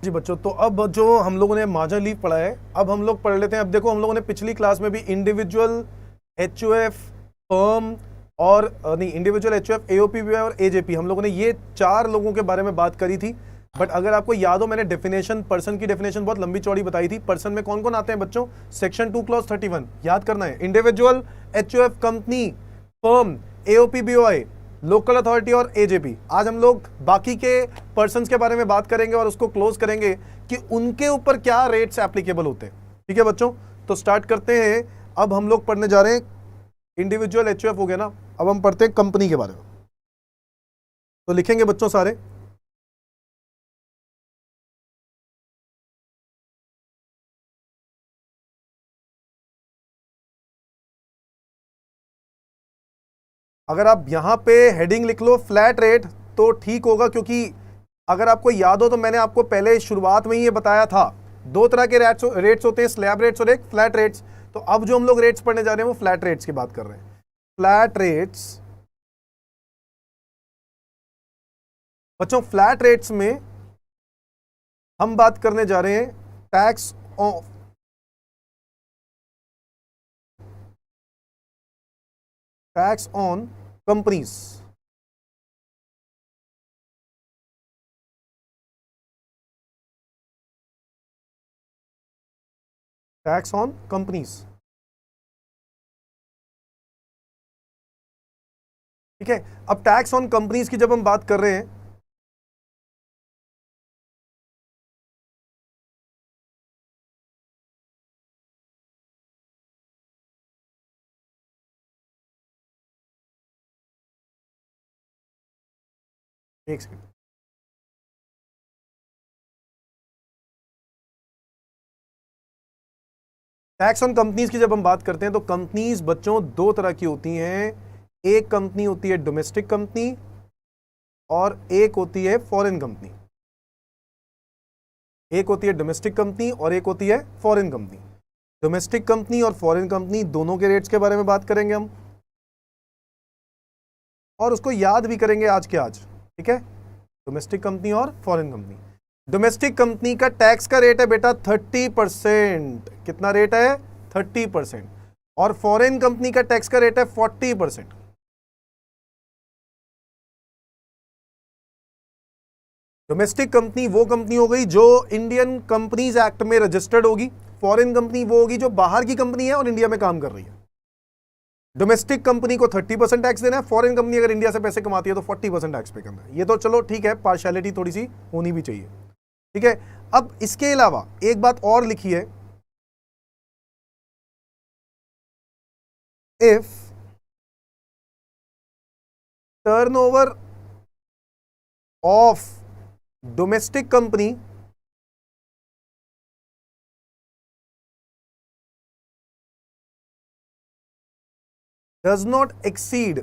जी बच्चों, तो अब जो हम लोगों ने मार्जिनल लीव पढ़ा है, अब हम लोग पढ़ लेते हैं। अब देखो, हम लोगों ने पिछली क्लास में भी इंडिविजुअल एचयूएफ, फर्म और नहीं, इंडिविजुअल एचयूएफ, एओपीबीवाई और एजेपी, हम लोगों ने ये 4 लोगों के बारे में बात करी थी। बट अगर आपको याद हो, मैंने डेफिनेशन, पर्सन की डेफिनेशन बहुत लंबी चौड़ी बताई थी। पर्सन में कौन कौन आते हैं बच्चों? सेक्शन 2 क्लॉज 31 याद करना है। Individual, HUF, company, firm, AOP BOI, local authority और एजेपी। आज हम लोग बाकी के पर्संस के बारे में बात करेंगे और उसको क्लोज करेंगे कि उनके ऊपर क्या रेट्स एप्लीकेबल होते हैं। ठीक है बच्चों, तो स्टार्ट करते हैं। अब हम लोग पढ़ने जा रहे हैं, इंडिविजुअल एचयूएफ हो गया ना, अब हम पढ़ते हैं कंपनी के बारे में। तो लिखेंगे बच्चों सारे। अगर आप यहां पे हेडिंग लिख लो फ्लैट रेट तो ठीक होगा, क्योंकि अगर आपको याद हो तो मैंने आपको पहले शुरुआत में ही ये बताया था, 2 तरह के रेट्स होते हैं, स्लैब रेट्स और एक फ्लैट रेट्स। तो अब जो हम लोग रेट्स पढ़ने जा रहे हैं वो फ्लैट रेट्स की बात कर रहे हैं। फ्लैट रेट्स बच्चों, फ्लैट रेट्स में हम बात करने जा रहे हैं tax of tax on companies. Tax on companies, ठीक है। अब टैक्स ऑन कंपनीज की जब हम बात कर रहे हैं, एक सेकंड, टैक्स ऑन कंपनीज की जब हम बात करते हैं तो कंपनीज बच्चों 2 तरह की होती हैं। एक कंपनी होती है डोमेस्टिक कंपनी और एक होती है फॉरेन कंपनी। एक होती है डोमेस्टिक कंपनी और एक होती है फॉरेन कंपनी। डोमेस्टिक कंपनी और फॉरेन कंपनी दोनों के रेट्स के बारे में बात करेंगे हम, और उसको याद भी करेंगे आज के आज। ठीक है, डोमेस्टिक कंपनी और फॉरेन कंपनी। डोमेस्टिक कंपनी का टैक्स का रेट है बेटा 30%। कितना रेट है? 30%। और फॉरेन कंपनी का टैक्स का रेट है 40%। डोमेस्टिक कंपनी वो कंपनी हो गई जो इंडियन कंपनीज एक्ट में रजिस्टर्ड होगी। फॉरेन कंपनी वो होगी जो बाहर की कंपनी है और इंडिया में काम कर रही है। डोमेस्टिक कंपनी को 30% टैक्स देना है, फॉरेन कंपनी अगर इंडिया से पैसे कमाती है तो 40% टैक्स पे करना है। ये तो चलो ठीक है, पार्शियलिटी थोड़ी सी होनी भी चाहिए। ठीक है, अब इसके अलावा एक बात और लिखी है, if turnover of domestic company does not exceed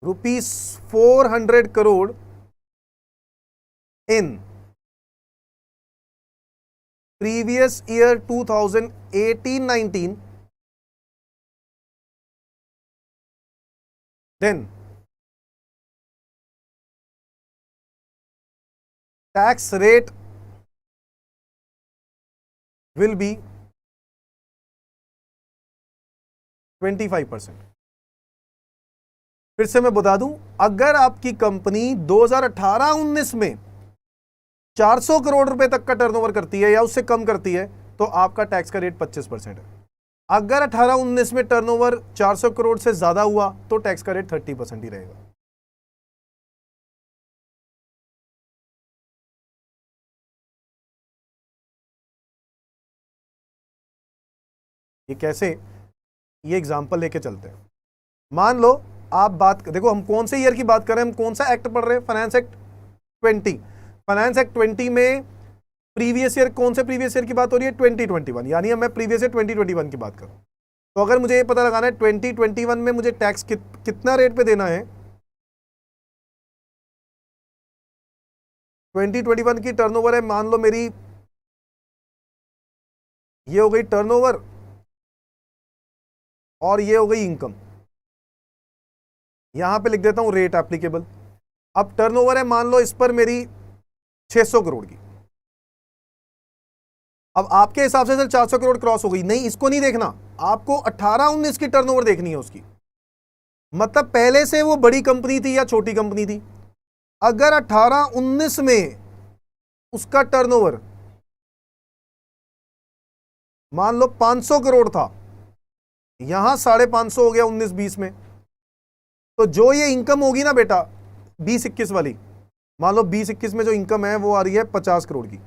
rupees 400 crore in previous year 2018-19, then tax rate will be 25%। फिर से मैं बता दूं, अगर आपकी कंपनी 2018-19 में 400 करोड़ रुपए तक का टर्नओवर करती है या उससे कम करती है तो आपका टैक्स का रेट 25% है। अगर 18-19 में टर्नओवर 400 करोड़ से ज्यादा हुआ तो टैक्स का रेट 30% ही रहेगा। ये कैसे? ये एग्जांपल लेके चलते हैं। मान लो आप बात देखो, हम कौन से ईयर की बात कर रहे हैं, हम कौन सा एक्ट पढ़ रहे हैं? Finance act 20। फाइनेंस एक्ट 20 में प्रीवियस ईयर, कौन से प्रीवियस ईयर की बात हो रही है? 2021, यानी अब मैं प्रीवियस ईयर 2021 की बात करूं। तो अगर मुझे ये पता लगाना है 2021 में मुझे टैक्स कितना रेट पे देना है, 2021 की टर्नओवर है मान लो मेरी, ये हो गई टर्नओवर और ये हो गई इनकम। यहां पे लिख देता हूं रेट एप्लीकेबल। अब टर्नओवर है मान लो, इस पर मेरी 600 करोड़ की। अब आपके हिसाब से सर 400 करोड़ क्रॉस हो गई, नहीं, इसको नहीं देखना, आपको 18-19 की टर्नओवर देखनी है उसकी। मतलब पहले से वो बड़ी कंपनी थी या छोटी कंपनी थी। अगर 18-19 में उसका टर्नओवर मान लो 500 करोड़ था, यहां 550 हो गया 19-20 में, तो जो ये इनकम होगी ना बेटा 20-21 वाली, मान लो 20-21 में जो इनकम है वो आ रही है 50 करोड़ की,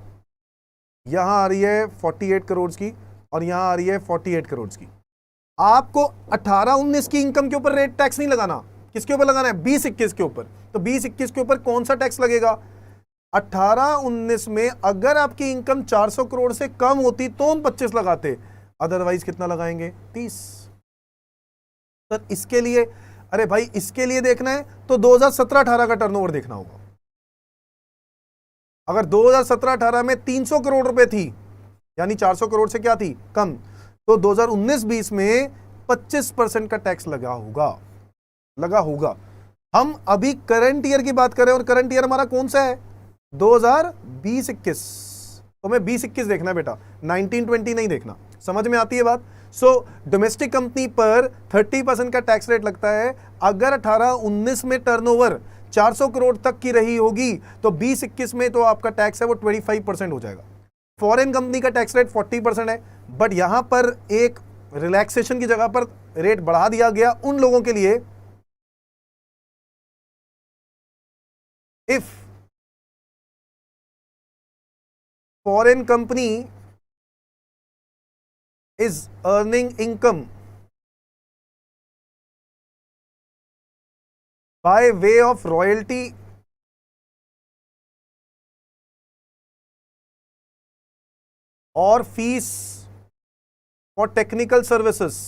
यहां आ रही है 48 करोड़ की, और यहां आ रही है 48 करोड़ की। आपको 18-19 की इनकम के ऊपर रेट टैक्स नहीं लगाना, किसके ऊपर लगाना है? 20-21 के ऊपर। तो 20-21 के ऊपर कौन सा टैक्स लगेगा? 18-19 में अगर आपकी इनकम 400 करोड़ से कम होती तो हम 25 लगाते, अदरवाइज कितना लगाएंगे? 30। सर इसके लिए, अरे भाई इसके लिए देखना है तो 2017-18 का टर्नओवर देखना होगा। अगर 2017-18 में 300 करोड़ रुपए थी, यानी 400 करोड़ से क्या थी? कम, तो 2019-20 में 25% का टैक्स लगा होगा। हम अभी करंट ईयर की बात करें, और करंट ईयर हमारा कौन सा है? 2020-21। तो मैं 20-21 देखना है बेटा, 19-20 नहीं देखना। समझ में आती है बात? सो डोमेस्टिक कंपनी पर 30% का टैक्स रेट लगता है। अगर 18-19 में टर्नओवर 400 करोड़ तक की रही होगी तो 20-21 में तो आपका टैक्स है वो 25% हो जाएगा। फॉरेन कंपनी का टैक्स रेट 40% है, बट यहां पर एक रिलैक्सेशन की जगह पर रेट बढ़ा दिया गया उन लोगों के लिए, if foreign company is earning income by way of royalty or fees for technical services,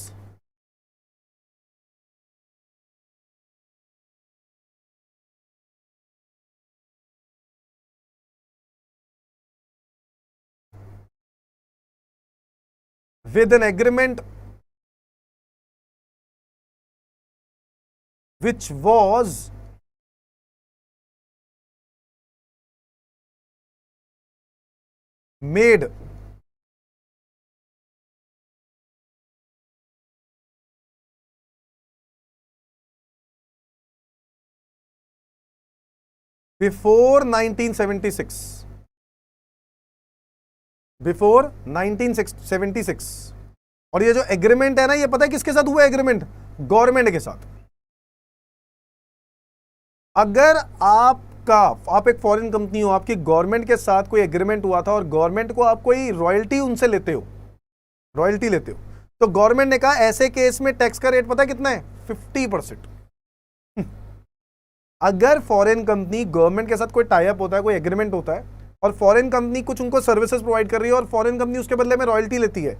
with an agreement which was made before 1976, before 1976। और ये जो एग्रीमेंट है ना, ये पता है किसके साथ हुआ एग्रीमेंट? गवर्नमेंट के साथ। अगर आप एक फॉरेन कंपनी हो, आपकी गवर्नमेंट के साथ कोई एग्रीमेंट हुआ था और गवर्नमेंट को आप कोई रॉयल्टी उनसे लेते हो, तो गवर्नमेंट ने कहा ऐसे केस में टैक्स का रेट पता है कितना है? 50%। अगर फॉरेन कंपनी गवर्नमेंट के साथ कोई टाई अप होता है, कोई एग्रीमेंट होता है, और फॉरेन कंपनी कुछ उनको सर्विसेज प्रोवाइड कर रही है और फॉरेन कंपनी उसके बदले में रॉयल्टी लेती है,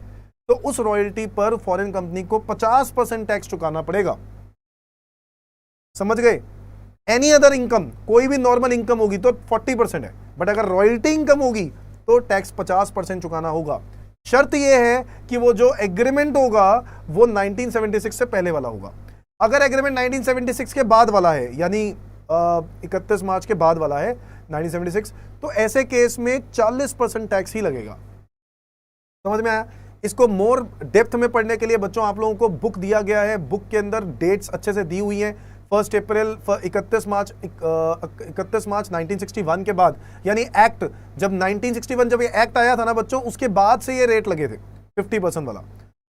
तो उस रॉयल्टी पर फॉरेन कंपनी को 50% टैक्स चुकाना पड़ेगा। समझ गए? एनी अदर इनकम, कोई भी नॉर्मल इनकम होगी तो 40% है, बट अगर रॉयल्टी इनकम होगी तो टैक्स 50% चुकाना होगा। शर्त यह है कि वो जो एग्रीमेंट होगा वो 1976 से पहले वाला होगा। अगर एग्रीमेंट 1976 के बाद वाला है, यानी 31 मार्च के बाद वाला है 1976, तो ऐसे केस में 40% टैक्स ही लगेगा। समझ में आया? इसको मोर डेप्थ में पढ़ने के लिए बच्चों आप लोगों को बुक दिया गया है, बुक के अंदर डेट्स अच्छे से दी हुई हैं। 1 अप्रैल 31 मार्च 1961 के बाद, यानी एक्ट, जब 1961 जब ये एक्ट आया था ना बच्चों, उसके बाद से ये रेट लगे थे 50% वाला।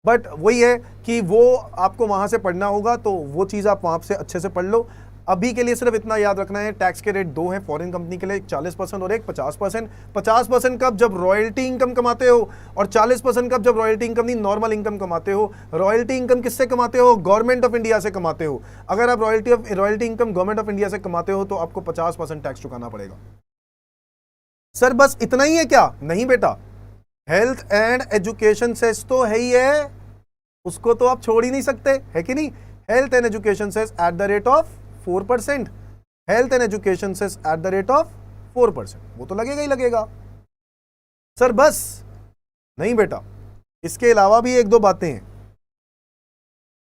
बट वही है कि वो आपको वहां से पढ़ना होगा, तो वो चीज़ आप वहां से अच्छे से पढ़ लो। अभी के लिए सिर्फ इतना याद रखना है, टैक्स के रेट दो हैं फॉरेन कंपनी के लिए, एक 40% और एक 50%। 50% कब? जब रॉयल्टी इनकम कमाते हो, और 40% कब? जब रॉयल्टी इनकम नहीं, नॉर्मल इनकम कमाते हो। रॉयल्टी इनकम किससे कमाते हो? गवर्नमेंट ऑफ इंडिया से कमाते हो। अगर आप royalty income government of India से कमाते हो तो आपको 50% टैक्स चुकाना पड़ेगा। सर बस इतना ही है क्या? नहीं बेटा, हेल्थ एंड एजुकेशन सेस तो है ही है, उसको तो आप छोड़ ही नहीं सकते, है कि नहीं? Health and education cess at the rate of 4%, health and education cess at the rate of 4%, वो तो लगेगा ही लगेगा। सर बस नहीं बेटा, इसके अलावा भी एक दो बातें हैं।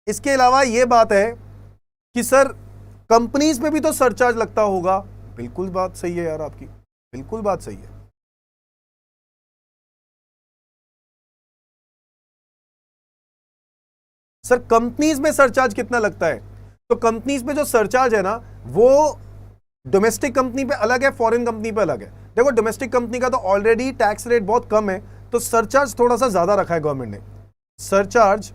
इसके अलावा यह बात है कि सर कंपनीज में भी तो सरचार्ज लगता होगा। बिल्कुल बात सही है यार आपकी, बिल्कुल बात सही है। सर कंपनीज में सरचार्ज कितना लगता है? तो कंपनीज में जो सरचार्ज है ना वो डोमेस्टिक कंपनी पे अलग है, फॉरेन कंपनी पे अलग है। देखो डोमेस्टिक कंपनी का तो ऑलरेडी टैक्स रेट बहुत कम है, तो सरचार्ज थोड़ा सा ज्यादा रखा है गवर्नमेंट ने। Surcharge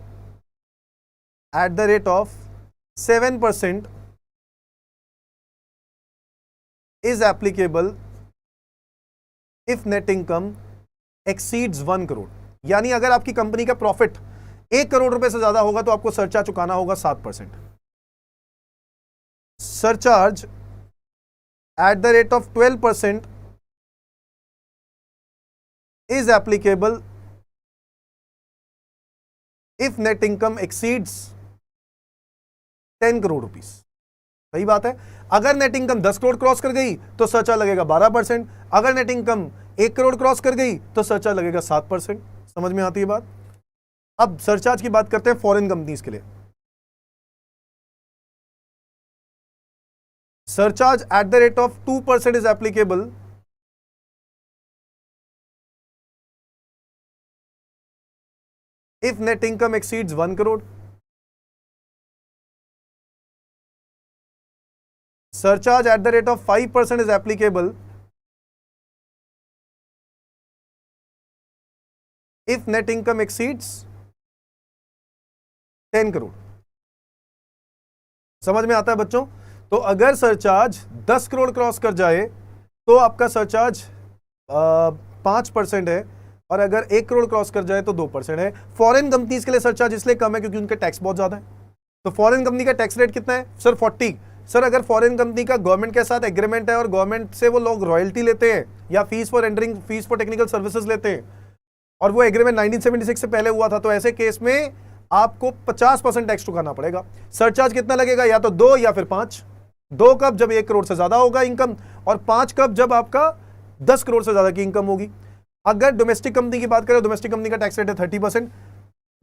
at the rate of 7% is applicable if net income exceeds 1 crore. यानी अगर आपकी कंपनी का प्रॉफिट 1 करोड़ रुपए से ज्यादा होगा तो आपको सरचार्ज चुकाना होगा 7%। Surcharge at the rate of 12% is applicable if net income exceeds 10 crore rupees. सही बात है। अगर नेट इनकम 10 करोड़ क्रॉस कर गई तो सरचार्ज लगेगा 12%। अगर नेट इनकम 1 करोड़ क्रॉस कर गई तो सरचार्ज लगेगा 7%। समझ में आती है बात? अब सरचार्ज की बात करते हैं फॉरेन कंपनीज के लिए। Surcharge at the rate of 2% is applicable if net income exceeds 1 crore. Surcharge at the rate of 5% is applicable if net income exceeds 10 crore. समझ में आता है बच्चों? तो अगर सरचार्ज 10 करोड़ क्रॉस कर जाए तो आपका सरचार्ज 5% है, और अगर 1 करोड़ क्रॉस कर जाए तो 2% है। फॉरेन कंपनीज के लिए सरचार्ज इसलिए कम है क्योंकि उनके टैक्स बहुत ज्यादा है। तो फॉरेन कंपनी का टैक्स रेट कितना है सर? 40। सर अगर फॉरेन कंपनी का गवर्नमेंट के साथ एग्रीमेंट है और गवर्नमेंट से वो लोग रॉयल्टी लेते हैं या fees for entering, fees for technical services लेते हैं, और वो एग्रीमेंट 1976 से पहले हुआ था, तो ऐसे केस में आपको 50% टैक्स चुकाना पड़ेगा। सरचार्ज कितना लगेगा? या तो 2 या फिर 5। 2 कब? जब 1 करोड़ से ज्यादा होगा इनकम, और 5 कब? जब आपका 10 करोड़ से ज्यादा की इनकम होगी। अगर डोमेस्टिक कंपनी की बात करें, डोमेस्टिक कंपनी का टैक्स रेट है 30%।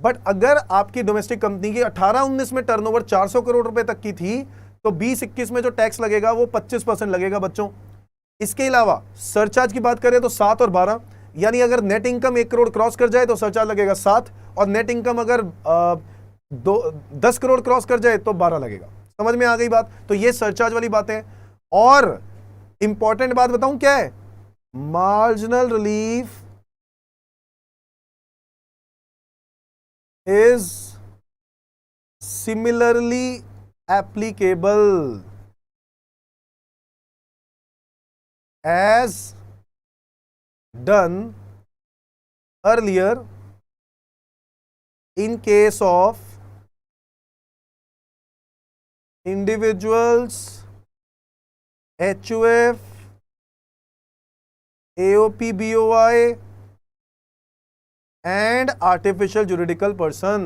बट अगर आपकी डोमेस्टिक कंपनी की 18-19 में टर्नओवर 400 करोड़ रुपए तक की थी तो 20-21 में जो टैक्स लगेगा वो 25% लगेगा बच्चों। इसके अलावा सरचार्ज की बात करें तो 7 और 12, यानी अगर नेट इनकम 1 करोड़ क्रॉस कर जाए तो सरचार्ज लगेगा 7, और नेट इनकम अगर 10 करोड़ क्रॉस कर जाए तो 12 लगेगा। समझ में आ गई बात? तो ये सरचार्ज वाली बातें। और इंपॉर्टेंट बात बताऊं क्या है? Marginal relief is similarly applicable as done earlier in case of individuals, HUF, AOP, BOI and artificial juridical person.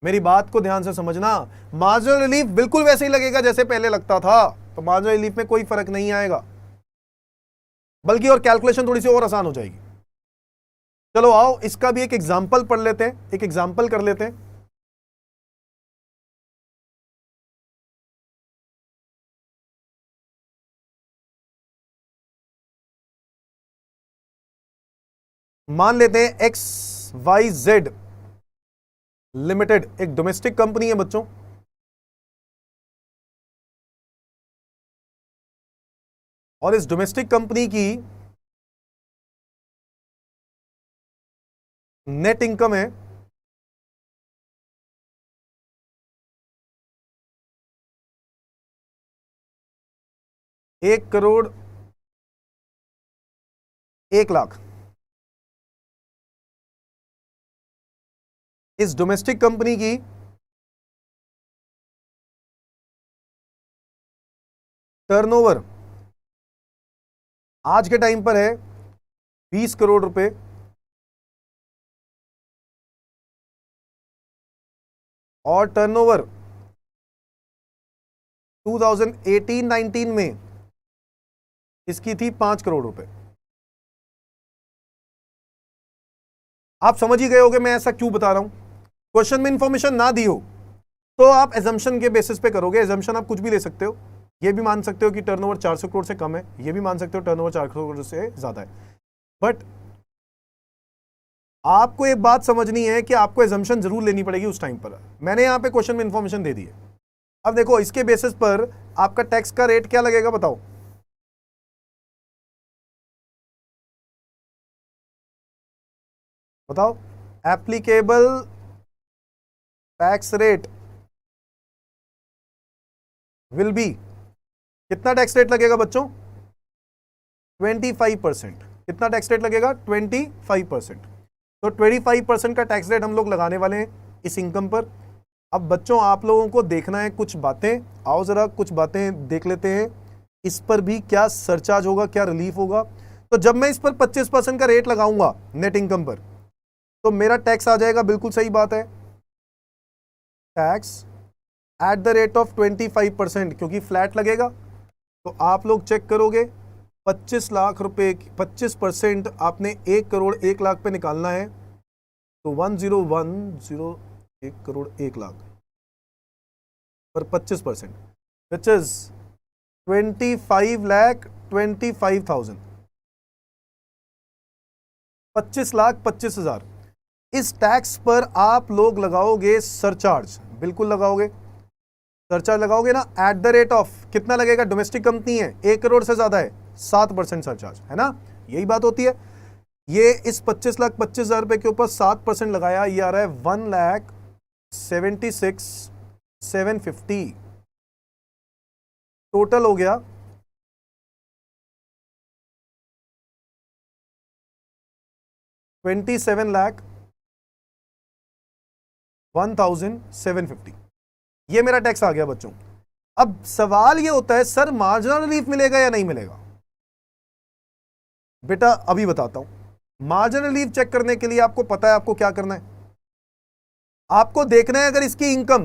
मेरी बात को ध्यान से समझना। मार्जिनल रिलीफ बिल्कुल वैसे ही लगेगा जैसे पहले लगता था, तो मार्जिनल रिलीफ में कोई फर्क नहीं आएगा, बल्कि और कैलकुलेशन थोड़ी सी और आसान हो जाएगी। चलो आओ इसका भी एक एग्जांपल पढ़ लेते हैं, एक एग्जांपल कर लेते हैं। मान लेते हैं XYZ लिमिटेड एक डोमेस्टिक कंपनी है बच्चों, और इस डोमेस्टिक कंपनी की नेट इनकम है एक करोड़ 1 लाख। इस डोमेस्टिक कंपनी की टर्नओवर आज के टाइम पर है 20 करोड़ रुपए, और टर्नओवर 2018-19 में इसकी थी 5 करोड़ रुपए। आप समझ ही गए होंगे मैं ऐसा क्यों बता रहा हूं। क्वेश्चन में इंफॉर्मेशन ना दी हो तो आप एजम्पशन के बेसिस पे करोगे। एजम्पशन आप कुछ भी ले सकते हो, ये भी मान सकते हो कि टर्नओवर 400 करोड़ से कम है, ये भी मान सकते हो टर्नओवर 400 करोड़ से ज्यादा है। बट आपको एक बात समझनी है कि आपको एजम्पशन जरूर लेनी पड़ेगी उस टाइम पर। मैंने यहां पे क्वेश्चन में इंफॉर्मेशन दे दी है। अब देखो इसके बेसिस पर आपका टैक्स का रेट क्या लगेगा बताओ। बताओ, applicable tax rate will be, कितना टैक्स रेट लगेगा बच्चों? 25%। कितना टैक्स रेट लगेगा? 25%। तो 25% का टैक्स रेट हम लोग लगाने वाले हैं इस इनकम पर। अब बच्चों आप लोगों को देखना है कुछ बातें, आओ जरा कुछ बातें देख लेते हैं। इस पर भी क्या सरचार्ज होगा, क्या रिलीफ होगा? तो जब मैं इस पर 25% का रेट लगाऊंगा नेट इनकम पर, तो मेरा टैक्स आ जाएगा, बिल्कुल सही बात है, tax at the rate of 25%, क्योंकि फ्लैट लगेगा। तो आप लोग चेक करोगे 25 लाख रुपए, 25% आपने 1 करोड़ 1 लाख पे निकालना है, तो 1 करोड़ 1 लाख पर 25%, विच इज 25,25,000, 25,25,000। इस टैक्स पर आप लोग लगाओगे सरचार्ज, बिल्कुल लगाओगे, सरचार्ज लगाओगे ना, एट द रेट ऑफ, कितना लगेगा? डोमेस्टिक कंपनी है, 1 करोड़ से ज्यादा है, 7% सरचार्ज है ना, यही बात होती है। ये इस 25,25,000 रुपए के ऊपर 7% लगाया, ये आ रहा है 1,76,750। टोटल हो गया 27,01,750। ये मेरा टैक्स आ गया बच्चों। अब सवाल ये होता है सर मार्जिनल रिलीफ मिलेगा या नहीं मिलेगा? बेटा अभी बताता हूं। मार्जिनल रिलीफ चेक करने के लिए आपको पता है आपको क्या करना है। आपको देखना है अगर इसकी इनकम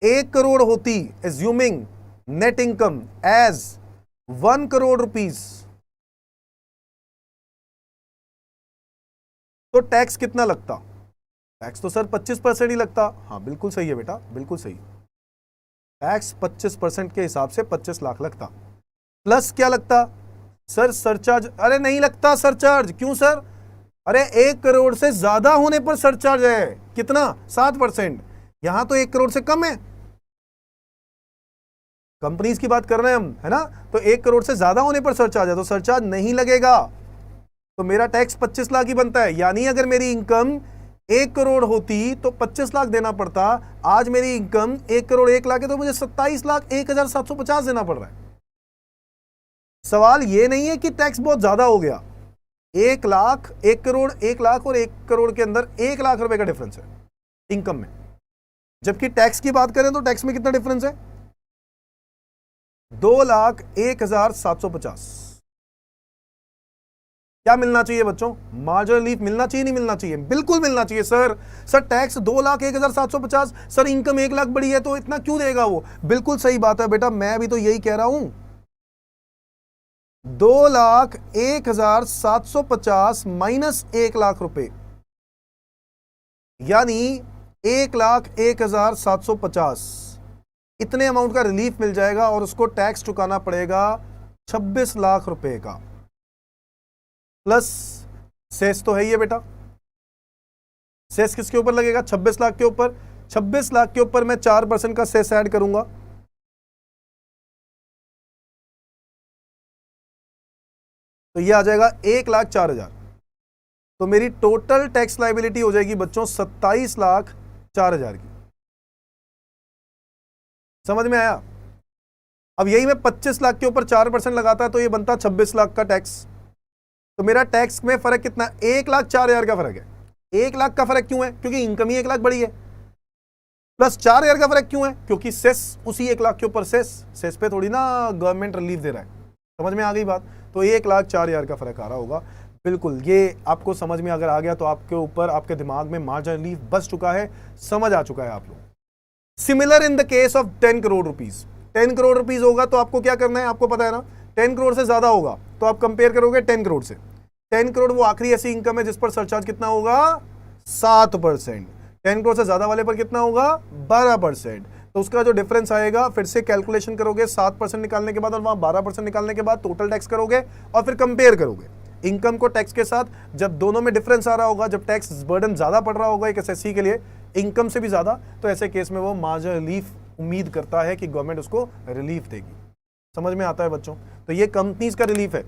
1 करोड़ होती, assuming net income as 1 crore rupees, तो टैक्स कितना लगता? टैक्स तो सर 25% ही लगता। हाँ बिल्कुल सही है बेटा, बिल्कुल सही। टैक्स 25% के हिसाब से 25 लाख लगता, प्लस क्या लगता सर? सरचार्ज। अरे नहीं लगता सरचार्ज, क्यों सर? अरे 1 करोड़ से ज्यादा होने पर सरचार्ज है, कितना? 7%। यहां तो 1 करोड़ से कम है, कंपनीज की बात कर रहे हैं हम, है ना। तो 1 करोड़ से ज्यादा होने पर सरचार्ज है, तो सरचार्ज नहीं लगेगा, तो मेरा टैक्स 25 लाख ही बनता है। यानी अगर मेरी इनकम 1 करोड़ होती तो 25 लाख देना पड़ता। आज मेरी इनकम 1 करोड़ 1 लाख है, तो मुझे 27,01,750 देना पड़ रहा है। सवाल ये नहीं है कि टैक्स बहुत ज्यादा हो गया। 1 लाख, 1 करोड़ 1 लाख और 1 करोड़ के अंदर 1 लाख रुपए का डिफरेंस है इनकम में। जबकि टैक्स की बात करें तो टैक्स में कितना डिफरेंस है? 2,01,750। क्या मिलना चाहिए बच्चों? मार्जिनल रिलीफ मिलना चाहिए, नहीं मिलना चाहिए? बिल्कुल मिलना चाहिए sir. Sir tax 2,01,750, sir income 1 lakh बड़ी है तो इतना क्यों देगा वो? बिल्कुल सही बात है बेटा, मैं भी तो यही कह रहा हूं। 2,01,750 माइनस 1 लाख रुपए, यानी 1,01,750, इतने अमाउंट का रिलीफ मिल जाएगा और उसको टैक्स चुकाना पड़ेगा 26 लाख रुपए का, प्लस सेस तो है ही है बेटा। सेस किसके ऊपर लगेगा? 26 लाख के ऊपर। 26 लाख के ऊपर मैं 4% का सेस ऐड करूंगा, तो ये आ जाएगा 1,04,000। तो मेरी टोटल टैक्स लायबिलिटी हो जाएगी बच्चों 27,04,000 की। समझ में आया? अब यही मैं 25 लाख के ऊपर 4% लगाता तो ये बनता 26 लाख का टैक्स। तो मेरा टैक्स में फर्क कितना? 1,04,000 का फर्क है। 1 लाख का फर्क क्यों है? क्योंकि इनकम ही 1 लाख बड़ी है। प्लस 4,000 का फर्क क्यों है? क्योंकि सेस उसी 1 लाख के ऊपर सेस पे थोड़ी ना गवर्नमेंट रिलीफ दे रहा है। समझ में आ गई बात? तो 1,04,000 का फर्क आ रहा होगा। बिल्कुल, ये आपको समझ में अगर आ गया तो आपके ऊपर, आपके दिमाग में मार्जिनल रिलीफ बस चुका है, समझ आ चुका है आप लोग। Similar in the case of 10 crore rupees. 10 crore rupees होगा तो आपको क्या करना है? आपको पता है ना, 10 करोड़ से ज्यादा होगा तो आप कंपेयर करोगे 10 करोड़ से। 10 करोड़ वो आखिरी ऐसी इनकम है जिस पर सरचार्ज कितना होगा? 7%। 10 करोड़ से ज्यादा वाले पर कितना होगा? 12%। तो उसका जो डिफरेंस आएगा फिर से कैलकुलेशन करोगे 7% निकालने के बाद और वहां 12% निकालने के बाद टोटल टैक्स करोगे और फिर कंपेयर करोगे इनकम को टैक्स के साथ। जब दोनों में डिफरेंस आ रहा होगा, जब टैक्स बर्डन ज्यादा पड़ रहा होगा एक एसएससी के लिए इनकम से भी ज्यादा, तो ऐसे केस में वो मार्जिनल रिलीफ उम्मीद करता है कि गवर्नमेंट उसको रिलीफ देगी। समझ में आता है बच्चों? तो ये कंपनीज का रिलीफ है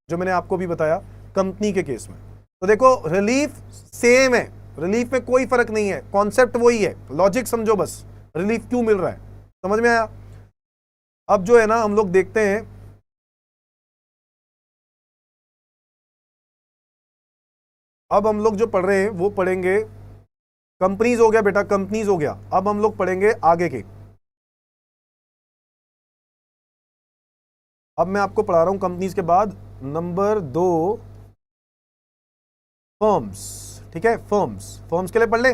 जो मैंने आपको भी बताया कंपनी के केस में। तो देखो रिलीफ सेम है, रिलीफ में कोई फर्क नहीं है, कॉन्सेप्ट वही है, लॉजिक समझो बस, रिलीफ क्यों मिल रहा है। समझ में आया? अब जो है ना हम लोग देखते हैं, अब हम लोग जो पढ़ रहे हैं वो पढ़ेंगे कंपनीज हो गया बेटा, कंपनीज हो गया। अब हम लोग पढ़ेंगे आगे के। अब मैं आपको पढ़ा रहा हूं कंपनीज के बाद नंबर 2 फर्म्स। ठीक है, फर्म्स, फर्म्स के लिए पढ़ ले।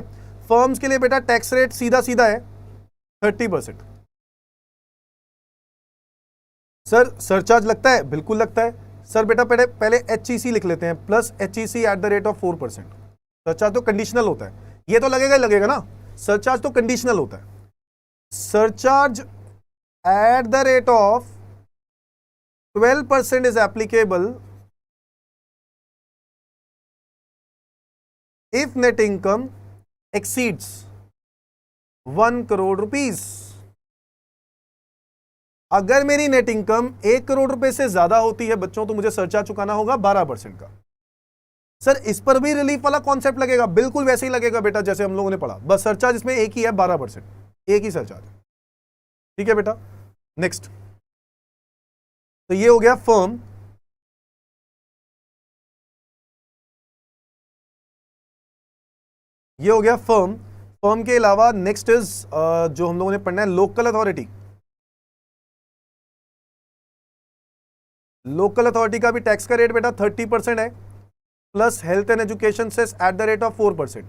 फर्म्स के लिए बेटा टैक्स रेट सीधा सीधा है 30%। सर सरचार्ज लगता है? बिल्कुल लगता है सर। बेटा पहले HEC लिख लेते हैं, plus HEC eight the rate of 4%। Surcharge तो कंडीशनल होता है, ये तो लगेगा ही लगेगा ना, सरचार्ज तो कंडीशनल होता है। Surcharge at the rate of 12% is applicable if net income exceeds 1 crore rupees. अगर मेरी नेट इनकम 1 करोड़ रुपए से ज्यादा होती है बच्चों, तो मुझे सरचार्ज चुकाना होगा 12% का। सर इस पर भी रिलीफ वाला कॉन्सेप्ट लगेगा? बिल्कुल वैसे ही लगेगा बेटा जैसे हम लोगों ने पढ़ा, बस सरचार्ज इसमें एक ही है, 12%, एक ही सरचार्ज। ठीक है बेटा, नेक्स्ट। तो ये हो गया फर्म। ये हो गया फर्म। फर्म के अलावा नेक्स्ट इज जो हम लोगों ने पढ़ना है लोकल अथॉरिटी। लोकल अथॉरिटी का भी टैक्स का रेट बेटा 30% है, plus health and education cess at the rate of 4%।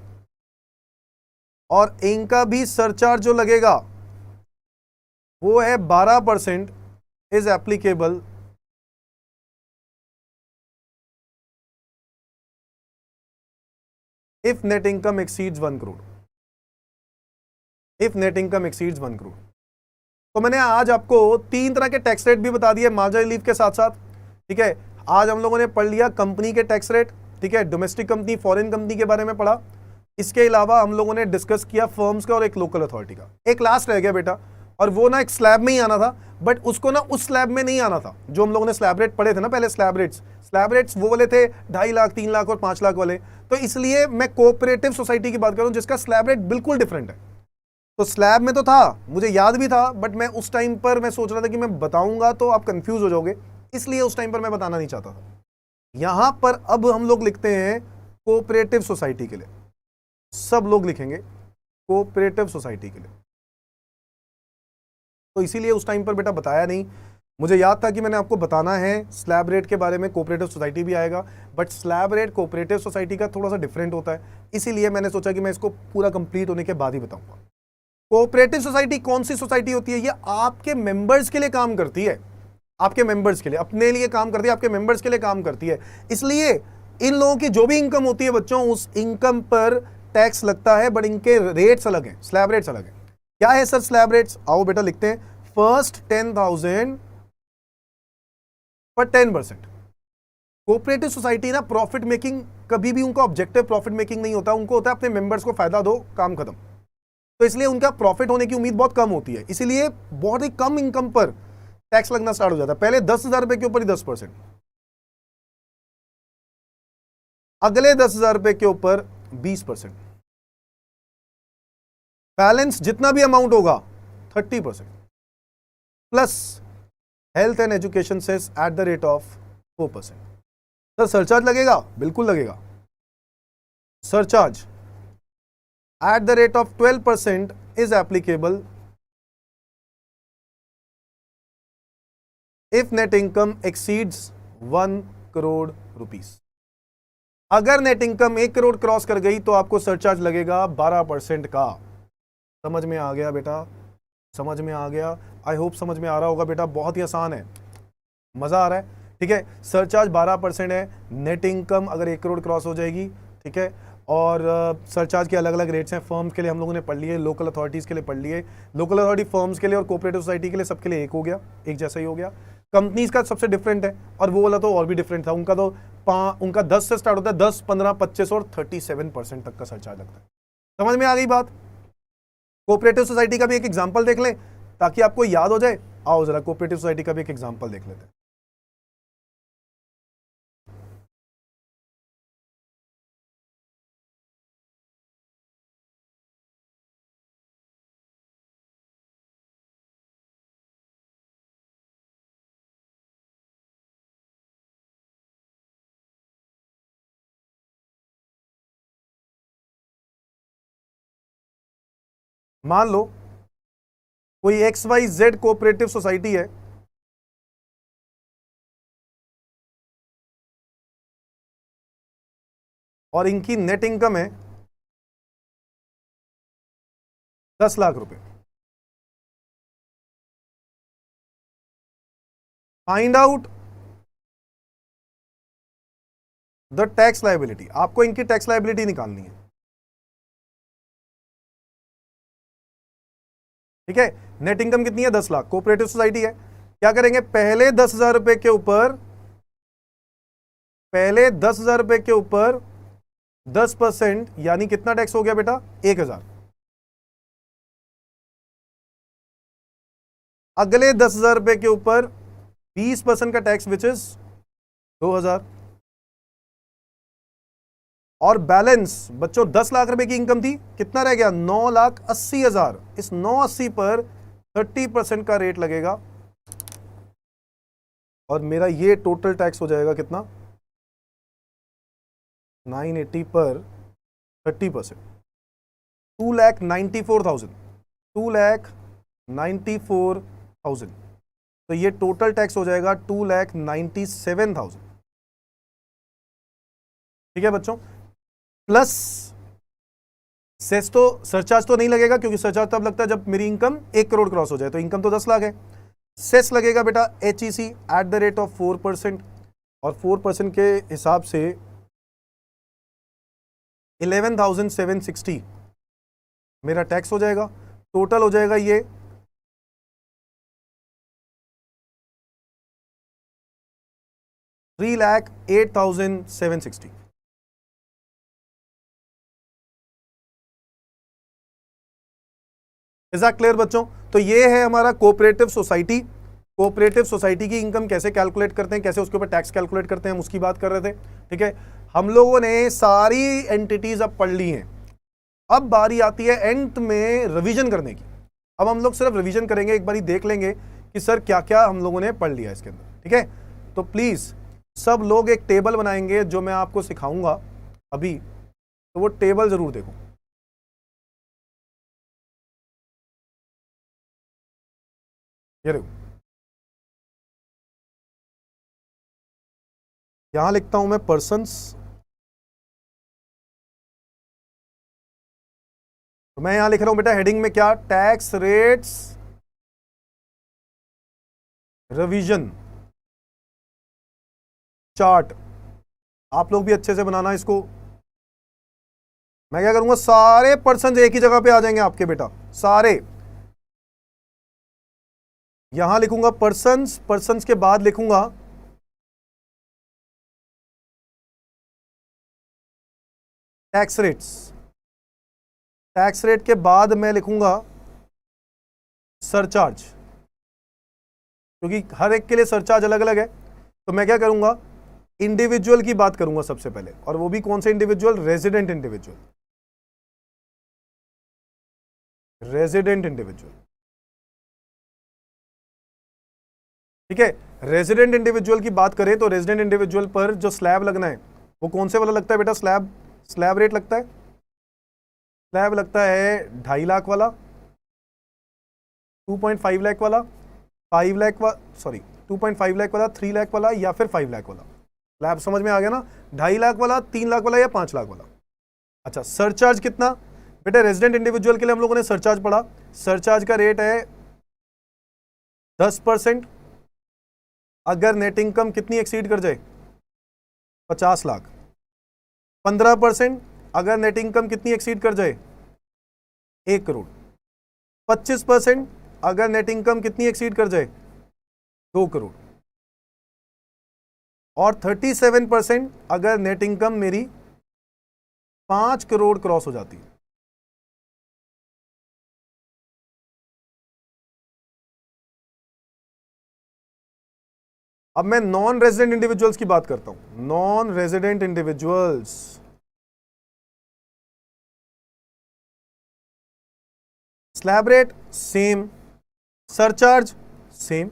और इनका भी सरचार्ज जो लगेगा वो है 12%, is applicable if net income exceeds 1 crore. If net income exceeds 1 crore. तो मैंने आज आपको 3 तरह के टैक्स रेट भी बता दिए मार्जिनल रिलीफ के साथ साथ। ठीक है, आज हम लोगों ने पढ़ लिया कंपनी के टैक्स रेट, ठीक है, डोमेस्टिक कंपनी, फॉरेन कंपनी के बारे में पढ़ा। इसके अलावा हम लोगों ने डिस्कस किया फर्म्स का और एक लोकल अथॉरिटी का। एक लास्ट रह गया बेटा, और वो ना एक स्लैब में ही आना था, बट उसको ना उस स्लैब में नहीं आना था जो हम लोगों ने स्लैब रेट पढ़े थे ना पहले। स्लैब रेट्स वो वाले थे 2.5 लाख, 3 लाख और 5 लाख वाले। तो इसलिए मैं कोऑपरेटिव सोसाइटी की बात कर रहा हूं जिसका स्लैब रेट बिल्कुल डिफरेंट है। तो स्लैब में तो था, मुझे याद भी था, बट मैं उस टाइम पर मैं सोच रहा था कि मैं बताऊंगा तो आप कंफ्यूज हो जाओगे, इसलिए उस टाइम पर मैं बताना नहीं चाहता था। यहां पर अब हम लोग लिखते हैं कोऑपरेटिव सोसाइटी के लिए, सब लोग लिखेंगे कोऑपरेटिव सोसाइटी के लिए। तो इसीलिए उस टाइम पर बेटा बताया नहीं, मुझे याद था कि मैंने आपको बताना है स्लैब रेट के बारे में, कोऑपरेटिव सोसाइटी भी आएगा, but slab rate cooperative society का थोड़ा सा डिफरेंट होता है, इसीलिए मैंने सोचा कि मैं इसको पूरा कंप्लीट होने के बाद ही बताऊंगा। कोऑपरेटिव सोसाइटी कौन सी सोसाइटी होती है? ये आपके मेंबर्स के लिए काम करती है, आपके मेंबर्स के लिए, अपने लिए काम करती है, आपके मेंबर्स के लिए काम करती है। इसलिए इन लोगों की जो भी इनकम होती है बच्चों, उस इनकम पर टैक्स लगता है, बट इनके रेट्स अलग हैं, स्लैब रेट्स अलग हैं। क्या है सर स्लैब रेट्स? आओ बेटा लिखते हैं। फर्स्ट 10,000 पर 10%। कोऑपरेटिव सोसाइटी ना प्रॉफिट मेकिंग, कभी भी उनका ऑब्जेक्टिव प्रॉफिट मेकिंग नहीं होता, उनको होता है अपने मेंबर्स को फायदा दो, काम खत्म। तो इसलिए उनका प्रॉफिट होने की उम्मीद बहुत कम होती है, इसलिए बहुत ही कम इनकम पर टैक्स लगना स्टार्ट हो जाता है। पहले 10,000 रुपए के ऊपर ही 10%, अगले 10,000 रुपए के ऊपर 20%, बैलेंस जितना भी अमाउंट होगा 30%, plus health and education cess at the rate of 4%। Sir surcharge लगेगा? बिल्कुल लगेगा। Surcharge at the rate of 12% is applicable if net income exceeds 1 crore rupees. अगर नेट इनकम 1 करोड़ क्रॉस कर गई तो आपको सरचार्ज लगेगा 12% का। समझ में आ गया बेटा? समझ में आ गया? आई होप समझ में आ रहा होगा बेटा, बहुत ही आसान है, मजा आ रहा है। ठीक है, सरचार्ज 12% है, नेट इनकम अगर 1 करोड़ क्रॉस हो जाएगी, ठीक है, और सरचार्ज के अलग अलग रेट्स हैं। फर्म्स के लिए हम लोगों ने पढ़ लिए, लोकल अथॉरिटीज़ के लिए पढ़ लिए। लोकल अथॉरिटी फर्म्स के लिए और कोऑपरेटिव सोसाइटी के लिए, सबके लिए एक हो गया, एक जैसा ही हो गया। कंपनीज का सबसे डिफरेंट है, और वो वाला तो और भी डिफरेंट था। उनका 10 से स्टार्ट होता है, 10, 15, 25 और 37% तक का सरचार्ज लगता है। समझ में आ गई बात? कोऑपरेटिव सोसाइटी का भी एक एग्जाम्पल देख लें ताकि आपको याद हो जाए। आओ जरा कोऑपरेटिव सोसाइटी का भी एक एग्जाम्पल देख लेते हैं। मान लो कोई XYZ कोऑपरेटिव सोसाइटी है, और इनकी नेट इनकम है 10 लाख रुपए। Find out the tax liability. आपको इनकी टैक्स लायबिलिटी निकालनी है, ठीक है। नेट इनकम कितनी है? 10 लाख। कोऑपरेटिव सोसाइटी है। क्या करेंगे? पहले 10,000 रुपए के ऊपर, पहले 10,000 रुपए के ऊपर 10%, यानी कितना टैक्स हो गया बेटा? 1,000। अगले 10,000 रुपए के ऊपर 20% का टैक्स, विच इज 2,000। और बैलेंस बच्चों 10 लाख रुपए की इनकम थी, कितना रह गया? 9,80,000। इस 980 पर 30% का रेट लगेगा, और मेरा ये टोटल टैक्स हो जाएगा कितना? 980 पर 30%, 2,94,000। 2,94,000। तो ये टोटल टैक्स हो जाएगा 2,97,000। ठीक है बच्चों। प्लस सेस तो, सरचार्ज तो नहीं लगेगा, क्योंकि सरचार्ज तब लगता है जब मेरी इनकम 1 करोड़ क्रॉस हो जाए, तो इनकम तो 10 लाख है। सेस लगेगा बेटा HEC eight the rate of 4%, और 4% के हिसाब से 11,760 मेरा टैक्स हो जाएगा। टोटल हो जाएगा ये 3,08,760। इज दैट क्लियर बच्चों? तो ये है हमारा कोऑपरेटिव सोसाइटी। कोऑपरेटिव सोसाइटी की इनकम कैसे कैलकुलेट करते हैं, कैसे उसके ऊपर टैक्स कैलकुलेट करते हैं, हम उसकी बात कर रहे थे। ठीक है, हम लोगों ने सारी एंटिटीज अब पढ़ ली हैं। अब बारी आती है एंड में रिवीजन करने की। अब हम लोग सिर्फ रिवीजन करेंगे, एक बारी देख लेंगे कि सर क्या क्या हम लोगों ने पढ़ लिया इसके अंदर। ठीक है, तो प्लीज सब लोग एक टेबल बनाएंगे जो मैं आपको सिखाऊंगा अभी, तो वो टेबल जरूर देखो। ये देखो, यहां लिखता हूं मैं पर्सन्स, तो मैं यहां लिख रहा हूं बेटा हेडिंग में क्या? Tax rates revision chart. आप लोग भी अच्छे से बनाना इसको। मैं क्या करूंगा, सारे पर्सन एक ही जगह पे आ जाएंगे आपके बेटा, सारे। यहां लिखूंगा पर्सन्स, पर्सन्स के बाद लिखूंगा टैक्स रेट्स, टैक्स रेट के बाद मैं लिखूंगा सरचार्ज, क्योंकि हर एक के लिए सरचार्ज अलग अलग है। तो मैं क्या करूंगा, इंडिविजुअल की बात करूंगा सबसे पहले, और वो भी कौन से individual? Resident individual, resident individual. ठीक है, रेजिडेंट इंडिविजुअल की बात करें तो रेजिडेंट इंडिविजुअल पर जो स्लैब लगना है वो कौन से वाला लगता है बेटा? स्लैब, स्लैब रेट लगता है, स्लैब लगता है 2.5 लाख वाला, 2.5 लाख वाला, 5 लाख सॉरी 2.5 लाख वाला, 3 लाख वाला, या फिर 5 लाख वाला। स्लैब समझ में आ गया ना? 2.5 लाख वाला, 3 लाख वाला, या 5 लाख वाला। अच्छा, सरचार्ज कितना बेटा? रेजिडेंट इंडिविजुअल के लिए हम लोगों ने सरचार्ज पढ़ा। सरचार्ज का रेट है 10%, अगर नेट इनकम कितनी एक्सीड कर जाए? 50 लाख। 15% अगर नेट इनकम कितनी एक्सीड कर जाए, 1 करोड़। 25% अगर नेट इनकम कितनी एक्सीड कर जाए, 2 करोड़। और 37% अगर नेट इनकम मेरी 5 करोड़ क्रॉस हो जाती है। अब मैं नॉन रेजिडेंट इंडिविजुअल्स की बात करता हूं। Non resident individuals, slab rate same, surcharge same.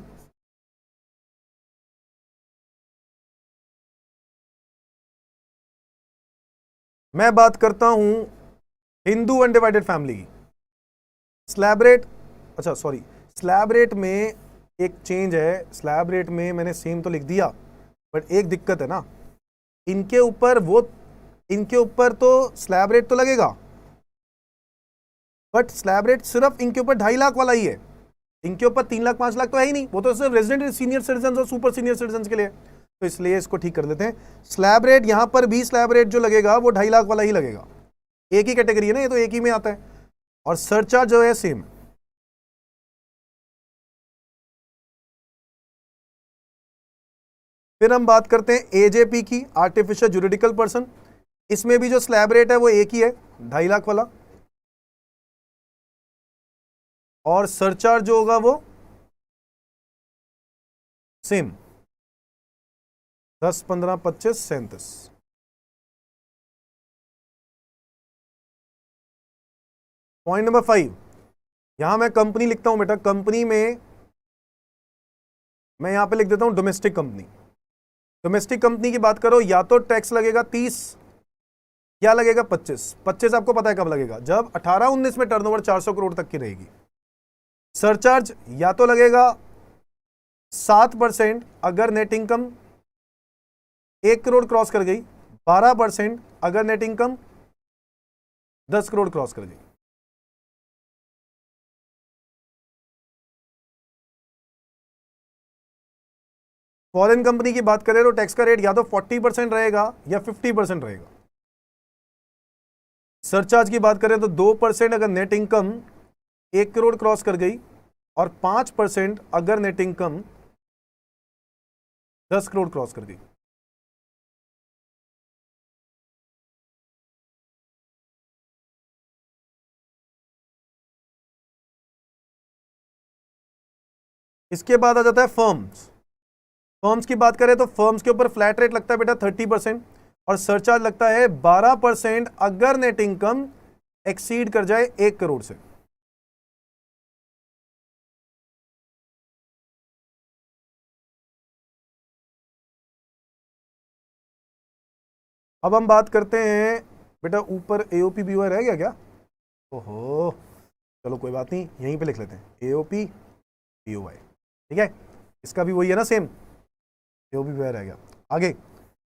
मैं बात करता हूं हिंदू अनडिवाइडेड फैमिली की। स्लैब रेट, अच्छा सॉरी, स्लैब रेट में एक चेंज है। स्लैब रेट में मैंने सेम तो लिख दिया, बट एक दिक्कत है ना, इनके ऊपर तो स्लैब रेट तो लगेगा, बट स्लैब रेट सिर्फ इनके ऊपर 2.5 लाख वाला ही है। इनके ऊपर 3 लाख 5 लाख तो है ही नहीं, वो तो सिर्फ रेजिडेंट सीनियर सिटीजन और सुपर सीनियर सिटीजन के लिए। तो इसलिए इसको ठीक कर देते हैं। स्लैब रेट यहां पर भी स्लैब रेट जो लगेगा वो 2.5 लाख वाला ही लगेगा, एक ही कैटेगरी है ना, ये तो एक ही में आता है। और सरचार्ज जो है सेम। फिर हम बात करते हैं एजेपी की, आर्टिफिशियल जुरिडिकल पर्सन। इसमें भी जो स्लैब रेट है वो एक ही है, 2.5 लाख वाला। और सरचार्ज जो होगा वो सेम, 10, 15, 25, 37। पॉइंट नंबर 5, यहां मैं कंपनी लिखता हूं बेटा। कंपनी में मैं यहां पे लिख देता हूं डोमेस्टिक कंपनी। डोमेस्टिक कंपनी की बात करो, या तो टैक्स लगेगा 30 या लगेगा 25। 25 आपको पता है कब लगेगा, जब 18-19 में टर्नओवर 400 करोड़ तक की रहेगी। सरचार्ज या तो लगेगा 7% अगर नेट इनकम 1 करोड़ क्रॉस कर गई, 12% अगर नेट इनकम 10 करोड़ क्रॉस कर गई। फॉरेन कंपनी की बात करें तो टैक्स का रेट या तो 40% रहेगा या 50% रहेगा। सरचार्ज की बात करें तो 2% अगर नेट इनकम 1 करोड़ क्रॉस कर गई, और 5% अगर नेट इनकम 10 करोड़ क्रॉस कर गई। इसके बाद आ जाता है फर्म्स। फर्म्स की बात करें तो फर्म्स के ऊपर फ्लैट रेट लगता है बेटा 30%, और सरचार्ज लगता है 12% अगर नेट इनकम एक्सीड कर जाए 1 करोड़ से। अब हम बात करते हैं बेटा, ऊपर एओपी बीओआई रह गया क्या? ओहो, चलो कोई बात नहीं, यहीं पे लिख लेते हैं एओपी बीओआई। ठीक है, इसका भी वही है ना, सेम एओपी बीओआई रह गया। आगे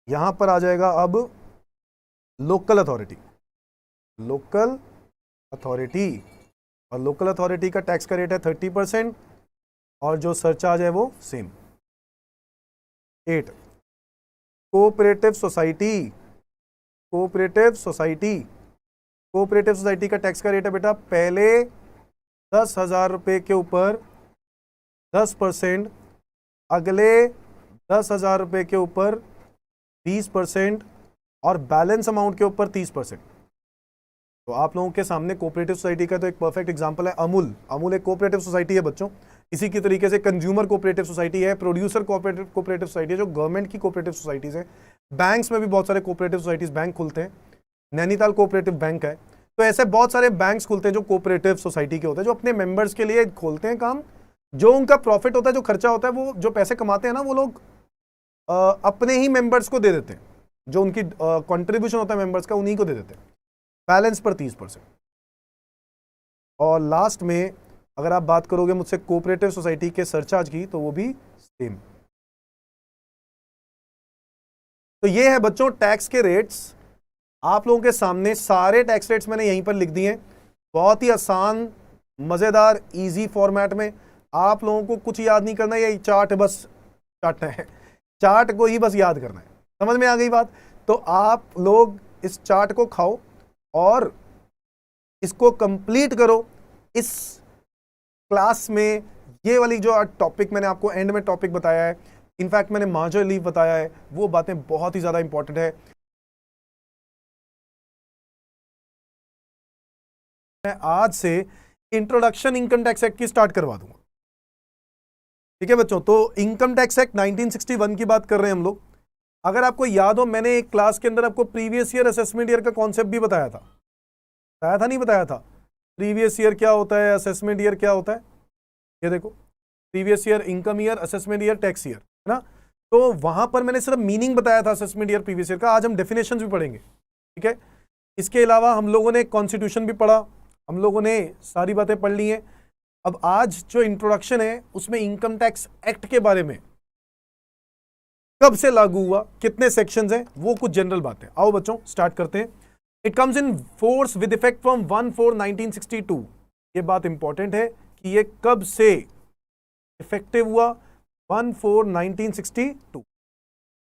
यहां पर आ जाएगा अब लोकल अथॉरिटी। लोकल अथॉरिटी, और लोकल अथॉरिटी का टैक्स का रेट है 30%, और जो सरचार्ज है वो same. 8, cooperative society. Cooperative society, cooperative society का टैक्स का रेट है बेटा, पहले 10,000 रुपये के ऊपर 10%, अगले 10,000 रुपये के ऊपर 20%, और बैलेंस अमाउंट के ऊपर 30%। तो आप लोगों के सामने कोऑपरेटिव सोसाइटी का तो एक परफेक्ट एग्जांपल है अमूल। अमूल एक कोऑपरेटिव सोसाइटी है बच्चों। इसी की तरीके से कंज्यूमर कोऑपरेटिव सोसाइटी है, प्रोड्यूसर कोऑपरेटिव सोसाइटी है, जो गवर्नमेंट की कोऑपरेटिव सोसाइटीज है। बैंक्स में भी बहुत सारे कोऑपरेटिव सोसाइटीज बैंक खुलते हैं, नैनीताल कोऑपरेटिव बैंक है। तो ऐसे बहुत सारे बैंक्स खुलते हैं जो कोऑपरेटिव सोसाइटी के होते हैं, जो अपने मेंबर्स के लिए खोलते हैं काम। जो उनका प्रॉफिट होता है, जो खर्चा होता है, वो जो पैसे कमाते हैं ना, वो लोग अपने ही मेंबर्स को दे देते हैं। जो उनकी कंट्रीब्यूशन होता है मेंबर्स का, उन्हीं को दे देते हैं, बैलेंस पर 30%। और लास्ट में अगर आप बात करोगे मुझसे कोऑपरेटिव सोसाइटी के सरचार्ज की, तो वो भी सेम। तो ये है बच्चों टैक्स के रेट्स। आप लोगों के सामने सारे टैक्स रेट्स मैंने यहीं पर लिख दिए हैं, बहुत ही आसान, मजेदार, इजी फॉर्मेट में। आप लोगों को कुछ याद नहीं करना, ये चार्ट बस चाटना है, चार्ट को ही बस याद करना है। समझ में आ गई बात? तो आप लोग इस चार्ट को खाओ, और इसको कंप्लीट करो। इस क्लास में ये वाली जो टॉपिक मैंने आपको एंड में टॉपिक बताया है, इनफैक्ट मैंने मार्जर लीव बताया है, वो बातें बहुत ही ज्यादा इंपॉर्टेंट है। मैं आज से इंट्रोडक्शन इनकम टैक्स एक्ट की स्टार्ट करवा दूंगा, ठीक है बच्चों। तो इनकम टैक्स एक्ट 1961 की बात कर रहे हैं हम लोग। अगर आपको याद हो, मैंने एक क्लास के अंदर आपको प्रीवियस ईयर असेसमेंट ईयर का कॉन्सेप्ट भी बताया था, नहीं बताया था? प्रीवियस ईयर क्या होता है, असेसमेंट ईयर क्या होता है, ये देखो, previous year, income year, assessment year, tax year, है ना। तो वहां पर मैंने सिर्फ मीनिंग बताया था असेसमेंट ईयर, प्रीवियस ईयर का। आज हम डेफिनेशंस भी पढ़ेंगे, ठीक है। इसके अलावा हम लोगों ने कॉन्स्टिट्यूशन भी पढ़ा, हम लोगों ने सारी बातें पढ़ ली हैं। अब आज जो इंट्रोडक्शन है उसमें इनकम टैक्स एक्ट के बारे में, कब से लागू हुआ, कितने सेक्शंस हैं, वो कुछ जनरल बातें। आओ बच्चों स्टार्ट करते हैं। It comes in force with effect from 1/4/1962। ये बात इंपॉर्टेंट है कि ये कब से इफेक्टिव हुआ, 1/4/1962।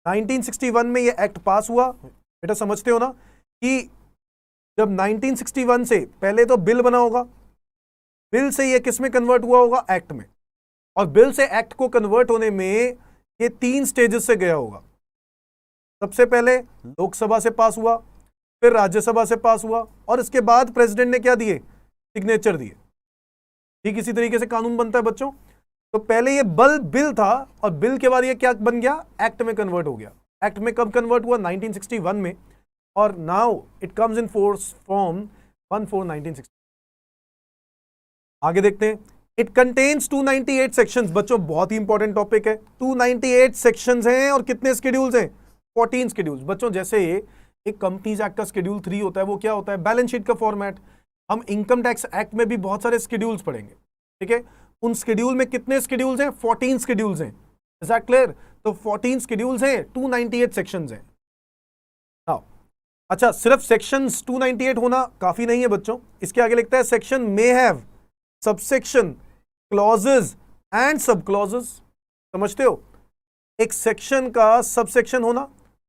1961 में ये एक्ट पास हुआ। बेटा समझते हो ना कि जब 1961 से पहले तो बिल बना होगा, बिल से ये किस में कन्वर्ट हुआ होगा, एक्ट में। और बिल से एक्ट को कन्वर्ट होने में ये 3 स्टेजेस से गया होगा। सबसे पहले लोकसभा से पास हुआ, फिर राज्यसभा से पास हुआ, और इसके बाद प्रेसिडेंट ने क्या दिए, सिग्नेचर दिए। ठीक इसी तरीके से कानून बनता है बच्चों। तो पहले ये बिल था, और बिल के बाद ये क्या बन गया, एक्ट में कन्वर्ट हो गया। एक्ट में कब कन्वर्ट हुआ, 1961 में, और now it comes in force from 1/4/1960। आगे देखते हैं। It contains 298 sections. बच्चों बहुत ही इंपॉर्टेंट टॉपिक है। 298 सेक्शंस हैं और कितने स्केड्यूल्स हैं, 14 स्केड्यूल्स। बच्चों जैसे एक कंपनीज एक्ट का शेड्यूल 3 होता है, वो क्या होता है, बैलेंस शीट का फॉर्मेट। हम इनकम टैक्स एक्ट में भी बहुत सारे शेड्यूल्स पढ़ेंगे, ठीक है। उन शेड्यूल में कितने शेड्यूल्स हैं, 14 शेड्यूल्स हैं। Is that clear? तो 14 शेड्यूल्स हैं, 298 सेक्शंस हैं। अच्छा, सिर्फ सेक्शंस 298 होना काफी नहीं है बच्चों। इसके आगे लिखता है section may have subsection, clauses and सब क्लॉजेस। समझते हो? एक सेक्शन का सबसेक्शन होना,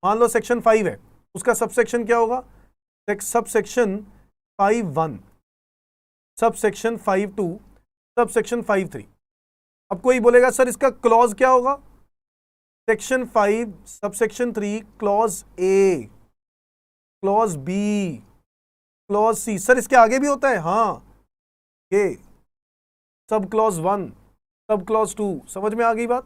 मान लो सेक्शन 5 है, उसका सबसेक्शन क्या होगा, सबसेक्शन 5(1), सबसेक्शन 5(2), सबसेक्शन 5(3). अब कोई बोलेगा सर इसका क्लॉज क्या होगा, section 5 subsection 3 clause A, clause B, clause C. Sir इसके आगे भी होता है? हाँ, ये सब क्लॉज 1, सब क्लॉज 2। समझ में आ गई बात?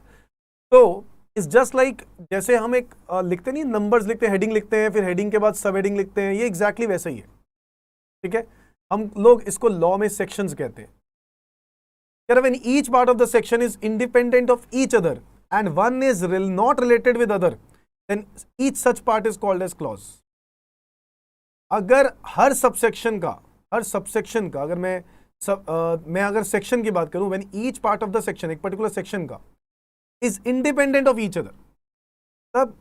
तो इट्स जस्ट लाइक जैसे हम एक लिखते नहीं, नंबर्स लिखते हैं, हेडिंग लिखते हैं, फिर हेडिंग के बाद सब हेडिंग लिखते हैं, ये एग्जैक्टली वैसा ही है, ठीक है। हम लोग इसको लॉ में सेक्शंस कहते हैं। When each part of the section is independent of each other and one is not related with other, then each such part is called as clause. अगर हर सबसेक्शन का अगर मैं अगर सेक्शन की बात करूं, when each part of the section, एक particular section का is independent of each other, तब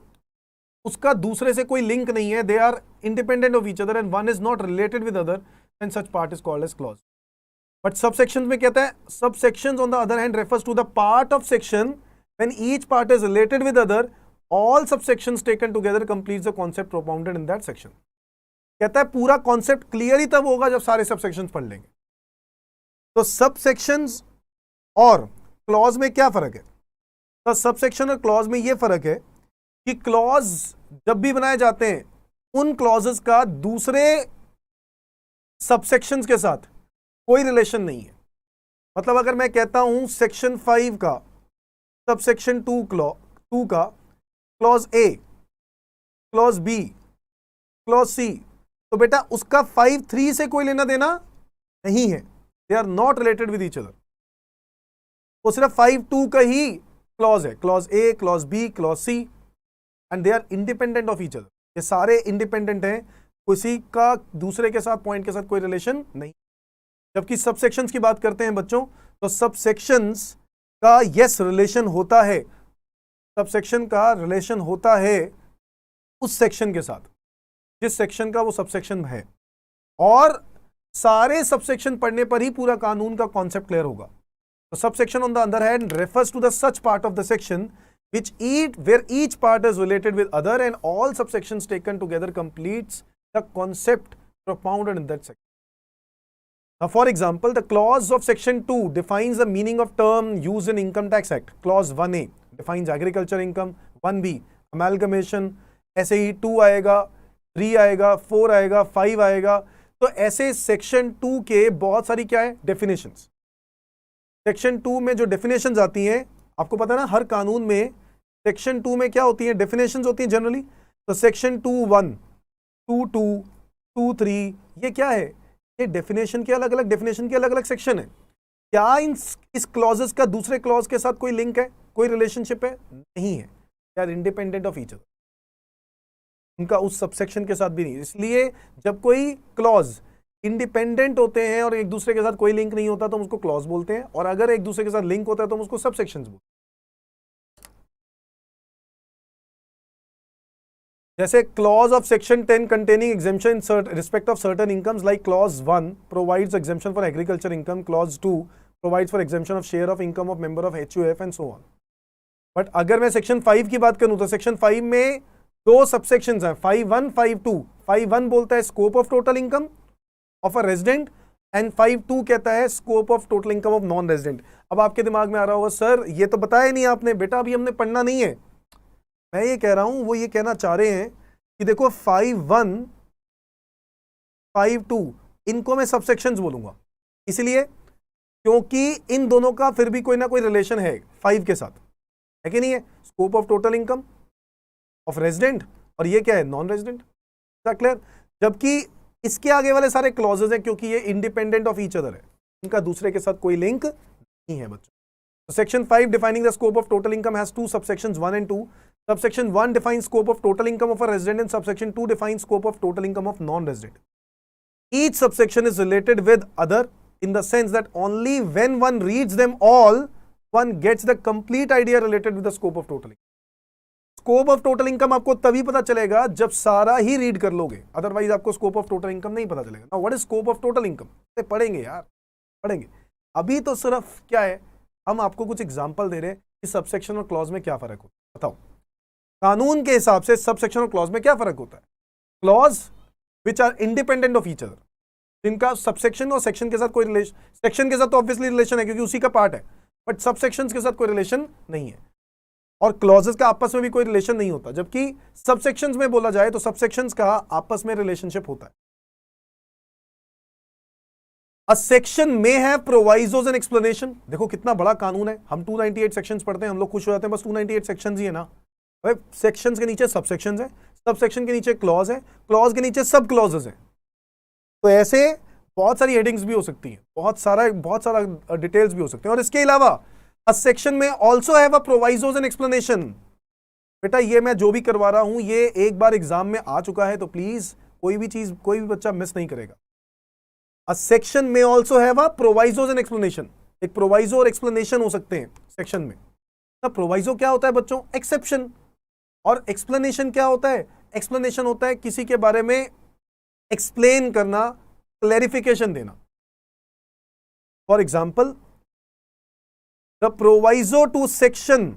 उसका दूसरे से कोई लिंक नहीं है, they are independent of each other and one is not related with other, then such part is called as clause. But subsections में कहता है subsections on the other hand refers to the part of section when each part is related with other, all subsections taken together completes the concept propounded in that section. कहता है पूरा concept clear ही तब होगा जब सारे subsections पढ़ लेंगे। तो सबसेक्शंस और क्लॉज में क्या फर्क है? तो सबसेक्शन और क्लॉज में ये फर्क है कि क्लॉज जब भी बनाए जाते हैं, उन क्लॉजेस का दूसरे सबसेक्शंस के साथ कोई रिलेशन नहीं है। मतलब अगर मैं कहता हूं सेक्शन 5 का सबसेक्शन 2 का clause A, clause B, clause C, तो बेटा उसका 5(3) से कोई लेना देना नहीं है। They are not related with each other. वो सिर्फ 5(2) का ही क्लॉज है, clause A, clause B, clause C, and they are independent of each other. ये सारे इंडिपेंडेंट हैं, किसी का दूसरे के साथ पॉइंट के साथ कोई रिलेशन नहीं। जबकि सबसेक्शंस की बात करते हैं बच्चों, तो सबसेक्शंस का यस रिलेशन होता है, सबसेक्शन का रिलेशन होता है उस सेक्शन के साथ जिस सेक्शन का वो सबसेक्शन है, और सारे सबसेक्शन पढ़ने पर ही पूरा कानून का कॉन्सेप्ट क्लियर होगा। तो subsection on the other hand refers to the such part of the section which where each part is related with other and all subsections taken together completes the concept propounded in that section. Now, for example, the clause of section 2 defines the meaning of term used in Income Tax Act. Clause 1A defines agriculture income, 1B amalgamation, ऐसे ही 2 आएगा, 3 आएगा, 4 आएगा, 5 आएगा. तो ऐसे section 2 के बहुत सारी क्या है डेफिनेशंस. सेक्शन 2 में जो डेफिनेशंस आती हैं, आपको पता है ना, हर कानून में सेक्शन 2 में क्या होती है, डेफिनेशंस होती हैं जनरली. तो सेक्शन 2(1), 2(2), 2(3) ये क्या है, ये डेफिनेशन के अलग अलग डेफिनेशन के अलग अलग सेक्शन है. क्या इस क्लॉजेस का दूसरे क्लॉज के साथ कोई लिंक है, कोई रिलेशनशिप है? नहीं है. They are independent of each other. उनका उस सबसेक्शन के साथ भी नहीं. इसलिए जब कोई क्लॉज इंडिपेंडेंट होते हैं और एक दूसरे के साथ कोई लिंक नहीं होता तो हम उसको क्लॉज बोलते हैं, और अगर एक दूसरे के साथ लिंक होता है तो हम उसको सबसेक्शंस बोलते हैं. जैसे clause of section 10 containing exemption in respect of certain incomes, like clause 1 provides exemption for agriculture income, clause 2 provides for exemption of share of income of member of HUF and so on. But अगर मैं section 5 की बात करूं तो section 5 में दो subsections हैं, 5(1), 5(2). 5(1) बोलता है scope of total income of a resident and 5(2) कहता है scope of total income of non resident. अब आपके दिमाग में आ रहा होगा, सर ये तो बताया नहीं आपने. बेटा अभी हमने पढ़ना नहीं है. मैं ये कह रहा हूं, वो ये कहना चाह रहे हैं कि देखो 5(1), 5(2) इनको मैं सबसेक्शंस बोलूंगा, इसलिए क्योंकि इन दोनों का फिर भी कोई ना कोई रिलेशन है 5 के साथ, है कि नहीं है? Scope of total income of resident, और ये क्या है, नॉन रेजिडेंट. क्लियर? जबकि इसके आगे वाले सारे क्लॉजेस हैं क्योंकि ये इंडिपेंडेंट ऑफ ईच अदर है, इनका दूसरे के साथ कोई लिंक नहीं है बच्चों. Section 5 defining the scope of total income has 2 subsections 1 and 2. Subsection 1 defines scope of total income of a resident and subsection 2 defines scope of total income of non-resident. Each subsection is related with other in the sense that only when one reads them all, one gets the complete idea related with the scope of total income. Scope of total income आपको तभी पता चलेगा जब सारा ही read कर लोगे, otherwise आपको scope of total income नहीं पता चलेगा. Now what is scope of total income? पढ़ेंगे यार, पढ़ेंगे. अभी तो सिर्फ क्या है, हम आपको कुछ एग्जांपल दे रहे हैं कि सबसेक्शन और क्लॉज में क्या फर्क होता है. बताओ कानून के हिसाब से सबसेक्शन और क्लॉज में क्या फर्क होता है? Clause which are independent of each other, जिनका सबसेक्शन और सेक्शन के साथ कोई रिलेशन, सेक्शन के साथ तो ऑब्वियसली रिलेशन है क्योंकि उसी का पार्ट है, बट सबसेक्शंस के साथ कोई रिलेशन नहीं है, और क्लॉजेस का आपस में भी कोई रिलेशन नहीं होता. जबकि सबसेक्शंस में बोला जाए तो सबसेक्शंस का आपस में रिलेशनशिप होता है. A section may have provisos and explanation. देखो कितना बड़ा कानून है. हम 298 सेक्शंस पढ़ते हैं, हम लोग खुश हो जाते हैं बस 298 सेक्शंस ही है ना. सेक्शंस के नीचे सबसेक्शंस है, सबसेक्शन के नीचे क्लॉज है, क्लॉज के नीचे सब क्लॉजेस हैं. तो ऐसे बहुत सारी हेडिंग्स भी हो सकती हैं, बहुत सारा डिटेल्स भी हो सकते हैं. और इसके अलावा अ सेक्शन में also have a provisos and explanation. बेटा ये मैं जो भी करवा रहा हूं ये एक बार एग्जाम में आ चुका है, तो प्लीज कोई भी बच्चा मिस नहीं करेगा. अ सेक्शन में also have a provisos and explanation. एक प्रोवाइजो और एक्सप्लेनेशन हो सकते हैं सेक्शन में. प्रोवाइजो क्या होता है बच्चों? एक्सेप्शन. और एक्सप्लेनेशन क्या होता है? एक्सप्लेनेशन होता है किसी के बारे में एक्सप्लेन करना, क्लैरिफिकेशन देना. For example, the proviso to section,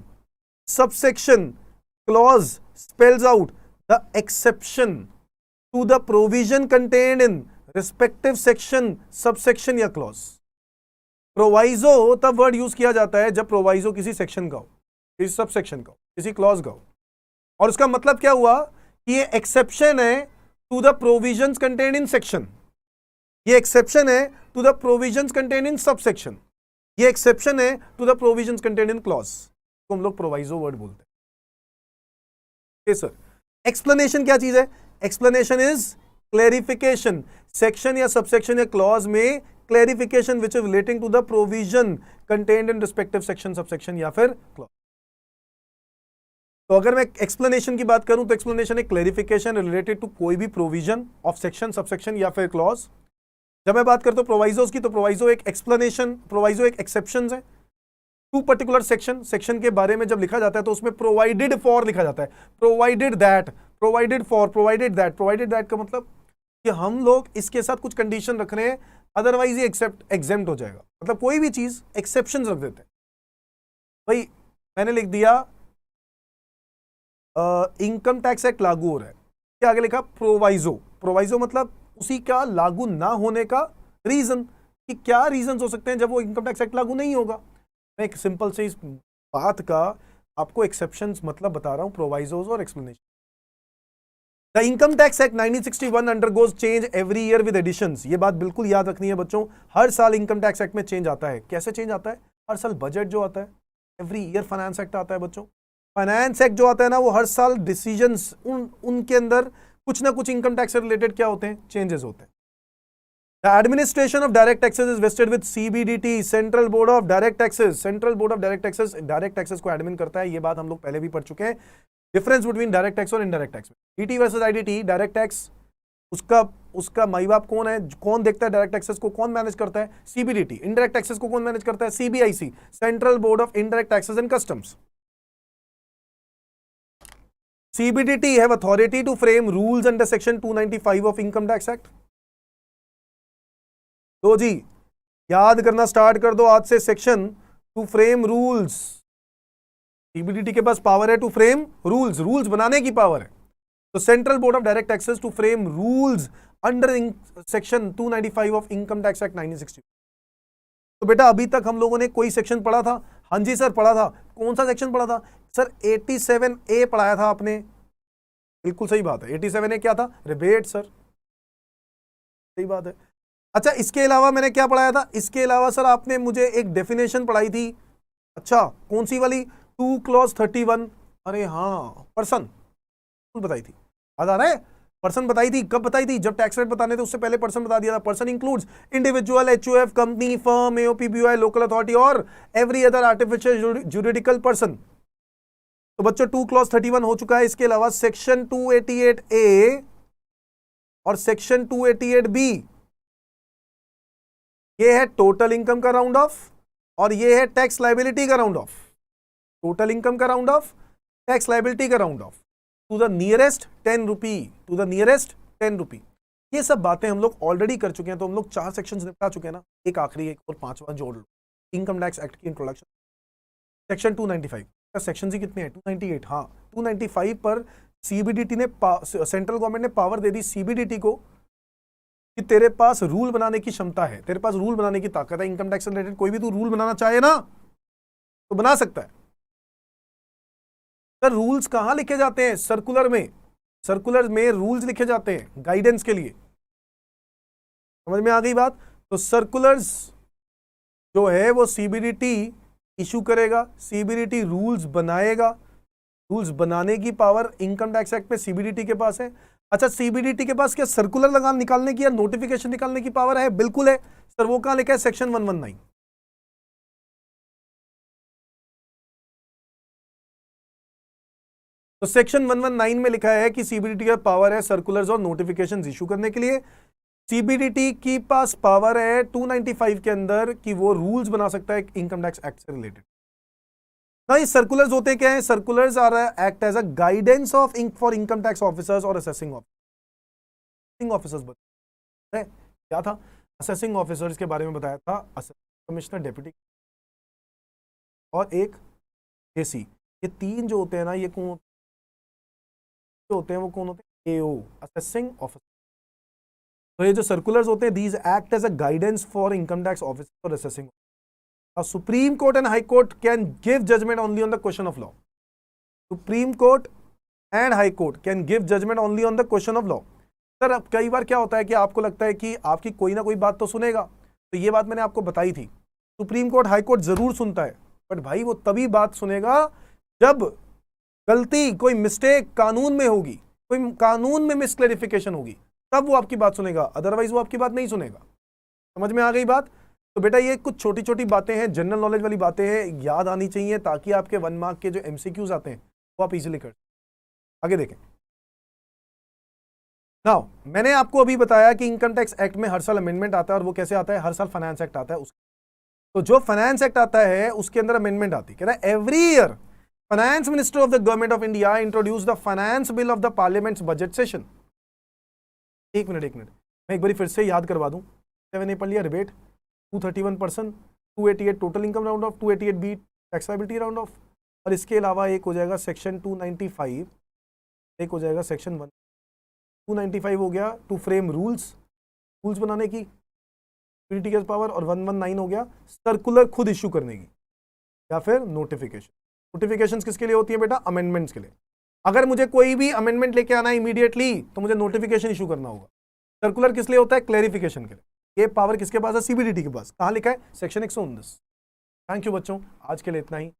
subsection, clause spells out the exception to the provision contained in respective section, subsection या क्लॉज. प्रोवाइजो तब वर्ड यूज किया जाता है जब प्रोवाइजो किसी सेक्शन का हो, किसी सबसेक्शन का हो, किसी क्लॉज का हो, और उसका मतलब क्या हुआ कि ये एक्सेप्शन है to the provisions contained in section, ये एक्सेप्शन है to the provisions contained in subsection, ये एक्सेप्शन है to the provisions contained in clause. तो हम लोग प्रोवाइजो वर्ड बोलते हैं. सर एक्सप्लेनेशन क्या चीज है? Explanation is clarification. सेक्शन या सबसेक्शन या क्लॉज में clarification which is relating to the provision contained in respective section, subsection या फिर क्लॉज. तो अगर मैं एक्सप्लेनेशन की बात करूं तो एक्सप्लेनेशन एक क्लैरिफिकेशन रिलेटेड टू कोई भी प्रोविजन ऑफ सेक्शन, सबसेक्शन या फिर क्लॉज. जब मैं बात करता हूं प्रोवाइजोस की, तो प्रोवाइजो एक एक्सप्लेनेशन, प्रोवाइजो एक एक्सेप्शन है टू पर्टिकुलर सेक्शन. सेक्शन के बारे में जब लिखा जाता है तो उसमें प्रोवाइडेड फॉर लिखा जाता है, provided that, provided for, provided that. Provided that का मतलब कि हम लोग इसके साथ कुछ कंडीशन रख रहे हैं, अदरवाइज ये एग्जेम्प्ट हो जाएगा. मतलब कोई भी चीज एक्सेप्शन रख देते हैं. भाई मैंने लिख दिया इनकम टैक्स एक्ट लागू हो रहा है, क्या आगे लिखा? प्रोवाइजो. प्रोवाइजो मतलब उसी का लागू ना होने का रीजन, कि क्या रीजन हो सकते हैं जब वो इनकम टैक्स एक्ट लागू नहीं होगा। मैं एक सिंपल से इस बात का आपको एक्सेप्शंस मतलब बता रहा हूं, प्रोवाइजोस और explanation. The income tax act 1961 undergoes change every year with additions. ये बात बिल्कुल याद रखनी है बच्चों, हर साल इनकम टैक्स एक्ट में चेंज आता है। कैसे चेंज आता है? हर साल बजट जो आता है, एवरी ईयर फाइनेंस एक्ट आता है बच्चों। फाइनेंस एक्ट जो आता है ना, वो हर साल डिसीजंस उनके अंदर कुछ ना कुछ इनकम टैक्स से रिलेटेड क्या होते हैं, चेंजेस होते हैं। The administration of direct taxes is vested with CBDT, Central Board of Direct Taxes. Central Board of Direct Taxes direct taxes को एडमिन करता है। ये बात हम लोग पहले भी पढ़ चुके हैं, डिफरेंस बिटवीन डायरेक्ट टैक्स और indirect tax. DT versus IDT, direct tax उसका माई बाप कौन है, कौन देखता है डायरेक्ट टैक्सेस को, कौन मैनेज करता है, सीबीडीटी। इनडायरेक्ट टैक्सेस को कौन मैनेज करता है, CBIC, central board of indirect taxes and customs. CBDT have authority to frame rules under section 295 of Income Tax Act। तो जी याद करना स्टार्ट कर दो आज से, section to frame rules. CBDT के पास पावर है टू फ्रेम रूल्स, रूल्स बनाने की पावर है। तो central board of direct taxes to frame rules under section 295 of income tax act 1960। तो बेटा अभी तक हम लोगों ने कोई सेक्शन पढ़ा था? हाँ जी सर पढ़ा था। कौन सा सेक्शन पढ़ा था सर? 87A पढ़ाया था आपने। बिल्कुल सही बात है, 87A क्या था? रिबेट सर, सही बात है। अच्छा इसके अलावा मैंने क्या पढ़ाया था? इसके अलावा सर आपने मुझे एक डेफिनेशन पढ़ाई थी। अच्छा कौन सी वाली? 2 क्लॉज 31। अरे हाँ पर्सन बताई थी, याद आ रहा है? पर्सन बताई थी। कब बताई थी? जब टैक्स रेट बताने थे उससे पहले पर्सन बता दिया था। Person includes individual, HUF, company, firm, AOP, BOI, local authority और every other artificial juridical person. तो बच्चों 2 क्लॉज 31 हो चुका है। इसके अलावा सेक्शन 288A और सेक्शन 288B, ये है टोटल इनकम का राउंड ऑफ और ये है टैक्स लायबिलिटी का राउंड ऑफ। टोटल इनकम का राउंड ऑफ, टैक्स लायबिलिटी का round off to the nearest 10 rupee, to the nearest 10 rupee. ये सब बातें हम लोग ऑलरेडी कर चुके हैं। तो हम लोग 4 सेक्शंस निपटा चुके हैं ना, एक आखिरी एक और 5वां जोड़ लो। इनकम टैक्स एक्ट की इंट्रोडक्शन, सेक्शन 295 का सेक्शन ही कितने हैं? 298। हाँ 295 पर सीबीडीटी ने, सेंट्रल गवर्नमेंट ने पावर दे दी सीबीडीटी को कि तेरे पास रूल बनाने की क्षमता है, तेरे पास रूल बनाने की ताकत है। इनकम टैक्स से रिलेटेड कोई भी तू रूल बनाना चाहे ना तो बना सकता है। सर रूल्स कहां लिखे जाते हैं? सर्कुलर में। सर्कुलर में रूल्स लिखे जाते हैं गाइडेंस के लिए। समझ में आ गई बात? तो सर्कुलर्स जो है वो सीबीडीटी इशू करेगा, सीबीडीटी रूल्स बनाएगा। रूल्स बनाने की पावर इनकम टैक्स एक्ट में सीबीडीटी के पास है। अच्छा सीबीडीटी के पास क्या सर्कुलर लगान निकालने की या नोटिफिकेशन निकालने की पावर है? बिल्कुल है सर। वो कहां लिखा है? सेक्शन 119। तो सेक्शन 119 में लिखा है कि सीबीडीटी का पावर है सर्कुलर्स और नोटिफिकेशंस इशू करने के लिए। सीबीडीटी की पास पावर है 295 के अंदर कि वो रूल्स बना सकता है इनकम टैक्स एक्ट से रिलेटेड। नहीं सर्कुलर्स होते क्या है? Circulars are act as a guidance of for income tax officers और असेसिंग ऑफिसर्स। क्या था? असेसिंग ऑफिसर्स के बारे में बताया था, कमिश्नर, डेप्यूटी और एक एसी। ये 3 जो होते हैं ना, ये कौन होते हैं? वो कौन होते हैं? AO, assessing officer. तो ये जो सर्कुलर्स होते हैं, these act as a guidance for income tax officer और assessing. Supreme court and high court can give judgment only on the question of law. Supreme court and high court can give judgment only on the question of law. Sir अब कई बार क्या होता है कि आपको लगता है कि आपकी कोई ना कोई बात तो सुनेगा। तो ये बात मैंने आपको बताई थी, सुप्रीम कोर्ट हाई कोर्ट जरूर सुनता है, बट भाई वो तभी बात सुनेगा जब गलती, कोई मिस्टेक कानून में होगी, कोई कानून में मिसक्लैरिफिकेशन होगी, तब वो आपकी बात सुनेगा। अदरवाइज वो आपकी बात नहीं सुनेगा। समझ में आ गई बात? तो बेटा ये कुछ छोटी छोटी बातें हैं, जनरल नॉलेज वाली बातें हैं, याद आनी चाहिए ताकि आपके 1 मार्क के जो एमसीक्यूज आते हैं वो आप इजीली कर। आगे देखें। नाउ मैंने आपको अभी बताया कि इनकम टैक्स एक्ट में हर साल अमेंडमेंट आता है, और वो कैसे आता है? हर साल फाइनेंस एक्ट आता है। तो जो फाइनेंस एक्ट आता है उसके अंदर अमेंडमेंट आती है। कह रहा है every year finance minister of the government of India introduce the finance bill of the parliaments budget session. एक मिनट मैं एक बार फिर से याद करवा दूं। 7A पढ़ लिया, rebate 231%, 288 total income round of, 288B tax liability round off, और इसके अलावा एक हो जाएगा सेक्शन 295, एक हो जाएगा सेक्शन 1। 295 हो गया टू फ्रेम रूल्स रूल्स बनाने की सीबीडीटी के पावर, और 119 हो गया सर्कुलर खुद इश्यू करने की या फिर नोटिफिकेशन। नोटिफिकेशंस किसके लिए होती है बेटा? अमेंडमेंट्स के लिए। अगर मुझे कोई भी अमेंडमेंट लेके आना है इमीडिएटली तो मुझे नोटिफिकेशन इशू करना होगा। सर्कुलर किस लिए होता है? क्लैरिफिकेशन के लिए। ये पावर किसके पास है? सीबीडीटी के पास। कहां लिखा है? सेक्शन 119। थैंक यू बच्चों, आज के लिए इतना ही।